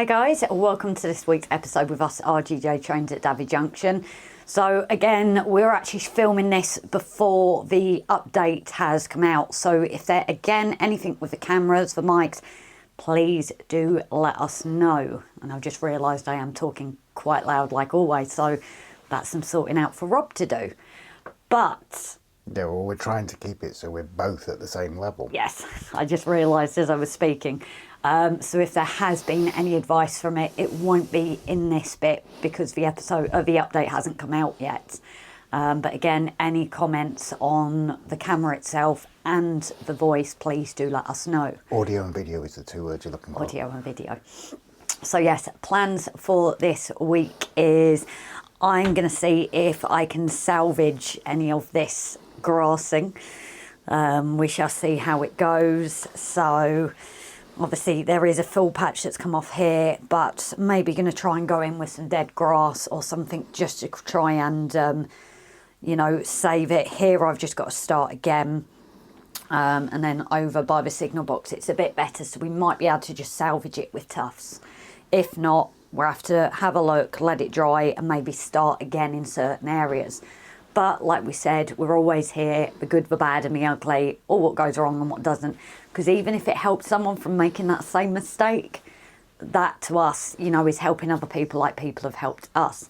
Hi guys, welcome to this week's episode with us RGJ trains at Davy Junction. So again, we're actually filming this before the update has come out. So if there, again, anything with the cameras, the mics, please do let us know. And I've just realised I am talking quite loud like always, so that's some sorting out for Rob to do. But yeah, well, we're trying to keep it so we're both at the same level. yes, I just realised as I was speaking. So if there has been any advice from it, it won't be in this bit because the update hasn't come out yet. But again, any comments on the camera itself and the voice, please do let us know. Audio and video is the two words you're looking for. Audio and video. So yes, plans for this week is I'm going to see if I can salvage any of this grassing. We shall see how it goes. So obviously there is a full patch that's come off here, but maybe going to try and go in with some dead grass or something just to try and, you know, save it. Here I've just got to start again. And then over by the signal box it's a bit better, so we might be able to just salvage it with tufts. If not, we'll have to have a look, let it dry and maybe start again in certain areas. But like we said, we're always here, the good, the bad and the ugly, or what goes wrong and what doesn't. Because even if it helps someone from making that same mistake, that to us, you know, is helping other people like people have helped us.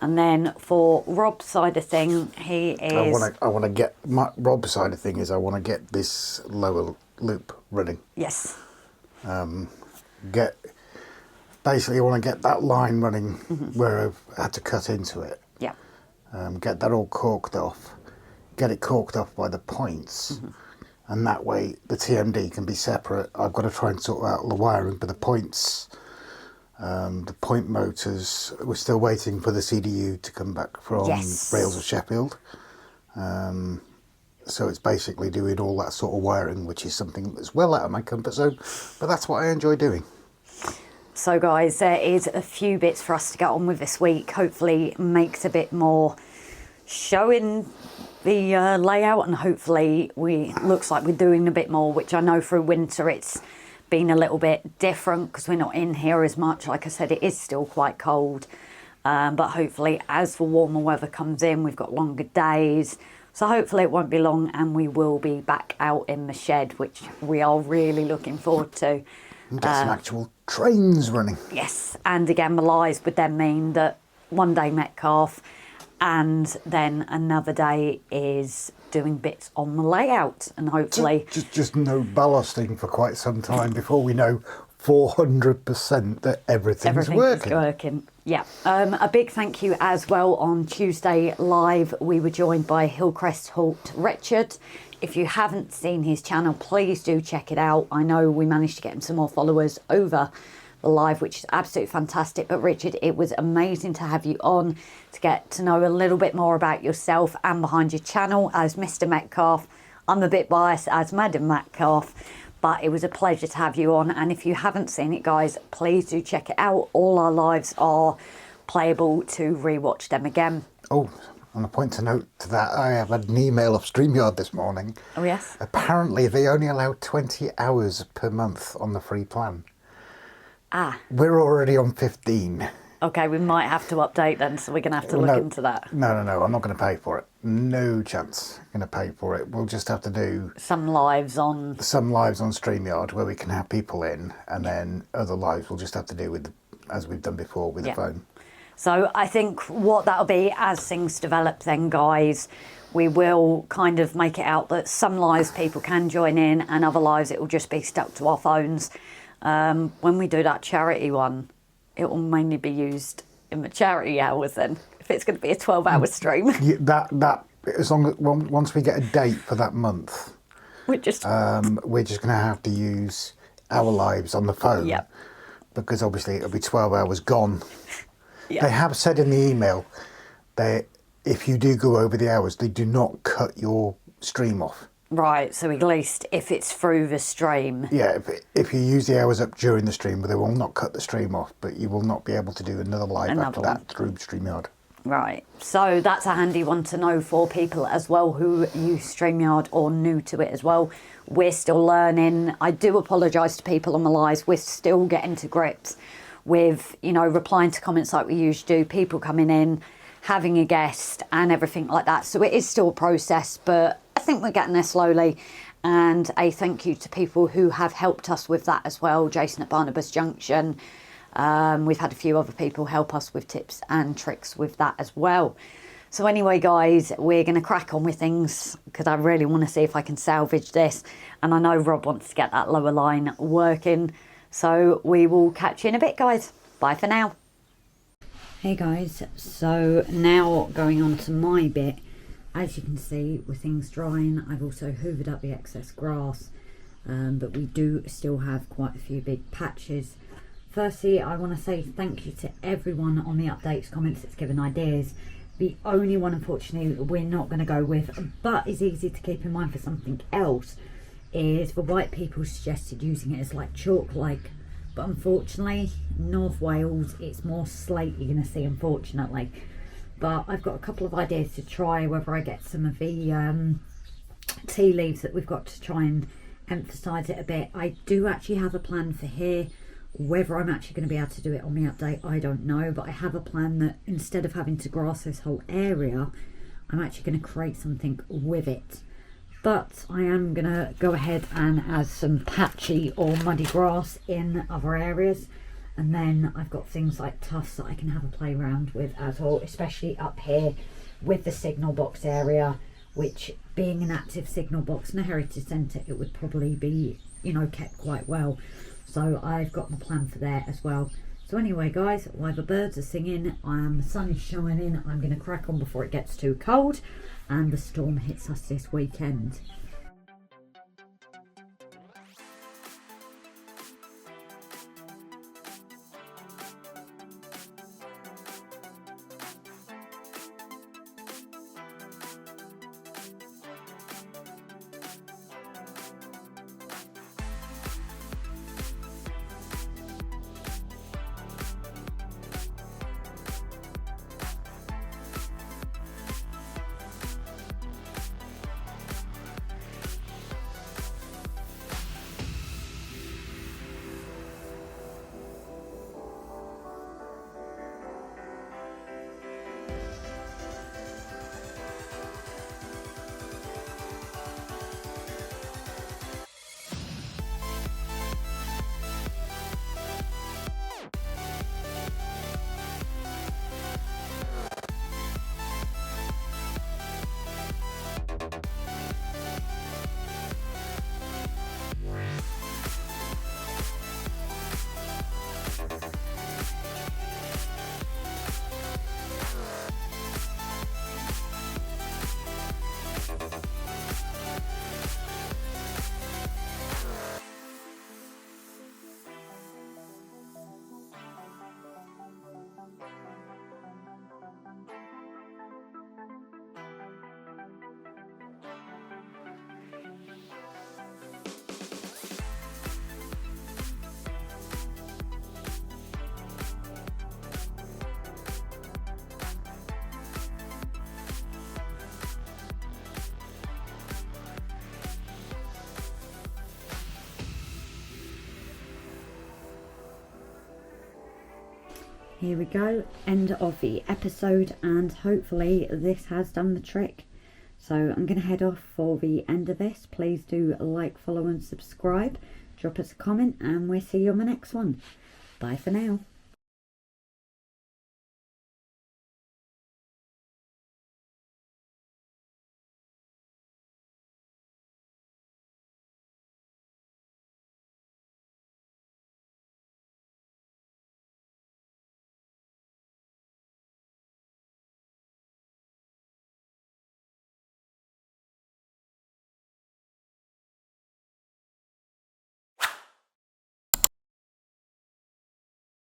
And then for Rob's side of thing, he is... I want to get... Rob's side of thing is I want to get this lower loop running. Yes. Basically, I want to get that line running where I've had to cut into it. Yeah. Get that all corked off, get it corked off by the points, and that way the TMD can be separate. I've got to try and sort out the wiring, but the points, the point motors, we're still waiting for the CDU to come back from Rails of Sheffield. So it's basically doing all that sort of wiring, which is something that's well out of my comfort zone, but that's what I enjoy doing. So guys, there is a few bits for us to get on with this week. Hopefully makes a bit more showing the layout, and hopefully looks like we're doing a bit more, which I know through winter it's been a little bit different because we're not in here as much. Like I said, it is still quite cold. But hopefully as the warmer weather comes in, we've got longer days. So hopefully it won't be long and we will be back out in the shed, which we are really looking forward to. And get some actual trains running. Yes, and again, the lies would then mean that one day Metcalfe and then another day is doing bits on the layout, and hopefully... Just no ballasting for quite some time before we know 400% that everything's working. Yeah. A big thank you as well on Tuesday live. We were joined by Hillcrest Halt Richard. If you haven't seen his channel, please do check it out. I know we managed to get him some more followers over the live, which is absolutely fantastic. But Richard, it was amazing to have you on to get to know a little bit more about yourself and behind your channel as Mr. Metcalfe. I'm a bit biased as Madam Metcalfe, but it was a pleasure to have you on. And if you haven't seen it, guys, please do check it out. All our lives are playable to rewatch them again. Oh, on a point to note to that, I have had an email off StreamYard this morning. Oh, yes? Apparently, they only allow 20 hours per month on the free plan. Ah. We're already on 15. Okay, we might have to update then, so we're going to have to look into that. No, I'm not going to pay for it. No chance I'm going to pay for it. We'll just have to do... Some lives on StreamYard where we can have people in, and then other lives we'll just have to do with, as we've done before, with the phone. So I think what that'll be as things develop then, guys, we will kind of make it out that some lives people can join in and other lives it will just be stuck to our phones. When we do that charity one, it will mainly be used in the charity hours then, if it's going to be a 12-hour stream. Yeah, that as long as once we get a date for that month, we're just going to have to use our lives on the phone. Yep. Because obviously it'll be 12 hours gone. Yep. They have said in the email that if you do go over the hours, they do not cut your stream off. Right, so at least if it's through the stream. Yeah, if you use the hours up during the stream, they will not cut the stream off, but you will not be able to do another live after that through StreamYard. Right, so that's a handy one to know for people as well who use StreamYard or new to it as well. We're still learning. I do apologise to people on the lives. We're still getting to grips with, you know, replying to comments like we usually do, people coming in, having a guest and everything like that. So it is still a process, but I think we're getting there slowly. And a thank you to people who have helped us with that as well. Jason at Barnabas Junction. We've had a few other people help us with tips and tricks with that as well. So anyway, guys, we're going to crack on with things because I really want to see if I can salvage this. And I know Rob wants to get that lower line working. So we will catch you in a bit, guys. Bye for now. Hey, guys. So now going on to my bit. As you can see, with things drying, I've also hoovered up the excess grass. But we do still have quite a few big patches. Firstly, I want to say thank you to everyone on the updates comments that's given ideas. The only one, unfortunately, we're not going to go with, but is easy to keep in mind for something else, is the white people suggested using it as like chalk-like. But unfortunately, North Wales, it's more slate you're going to see, unfortunately. But I've got a couple of ideas to try, whether I get some of the tea leaves that we've got to try and emphasise it a bit. I do actually have a plan for here. Whether I'm actually going to be able to do it on the update, I don't know, but I have a plan that instead of having to grass this whole area, I'm actually going to create something with it. But I am going to go ahead and add some patchy or muddy grass in other areas, and then I've got things like tufts that I can have a play around with as well, especially up here with the signal box area, which being an active signal box in a heritage centre, it would probably be, you know, kept quite well. So I've got my plan for there as well. So anyway, guys, while the birds are singing, the sun is shining, I'm going to crack on before it gets too cold and the storm hits us this weekend. Here we go, end of the episode, and hopefully this has done the trick. So I'm going to head off for the end of this. Please do like, follow and subscribe. Drop us a comment and we'll see you on the next one. Bye for now.